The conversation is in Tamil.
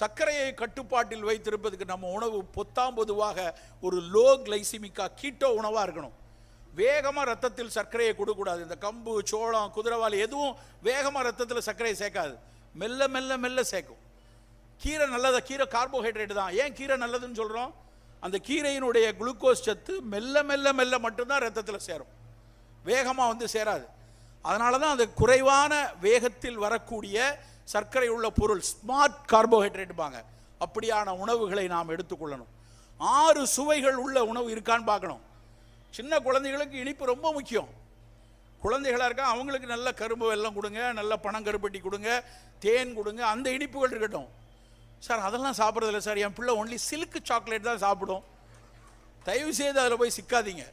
சர்க்கரையை கட்டுப்பாட்டில் வைத்திருப்பதுக்கு நம்ம உணவு பொதுவாக ஒரு லோ கிளைசிமிக்கா கீட்டோ உணவாக இருக்கணும். வேகமாக ரத்தத்தில் சர்க்கரையை கொடுக்கக்கூடாது. இந்த கம்பு, சோளம், குதிரைவாலி எதுவும் வேகமாக ரத்தத்தில் சர்க்கரையை சேர்க்காது. மெல்ல மெல்ல மெல்ல சேர்க்கும். கீரை நல்லதா? கீரை கார்போஹைட்ரேட் தான். ஏன் கீரை நல்லதுன்னு சொல்கிறோம்? அந்த கீரையினுடைய குளுக்கோஸ் சத்து மெல்ல மெல்ல மெல்ல மட்டும்தான் ரத்தத்தில் சேரும், வேகமாக சேராது. அதனால தான் அது குறைவான வேகத்தில் வரக்கூடிய சர்க்கரை உள்ள பொருள் ஸ்மார்ட் கார்போஹைட்ரேட்டுப்பாங்க. அப்படியான உணவுகளை நாம் எடுத்துக்கொள்ளணும். 6 சுவைகள் உள்ள உணவு இருக்கான்னு பார்க்கணும். சின்ன குழந்தைகளுக்கு இனிப்பு ரொம்ப முக்கியம். குழந்தைகளாக இருக்கா அவங்களுக்கு நல்ல கரும்பு வெல்லம் கொடுங்க, நல்ல பனங்கருப்பட்டி கொடுங்க, தேன் கொடுங்க, அந்த இனிப்புகள் இருக்கட்டும். சார் அதெல்லாம் சாப்பிட்றதில்ல சார், என் பிள்ளை ஒன்லி சில்க் சாக்லேட் தான் சாப்பிடும். தயவு செய்து அதில் போய் சிக்காதீங்க.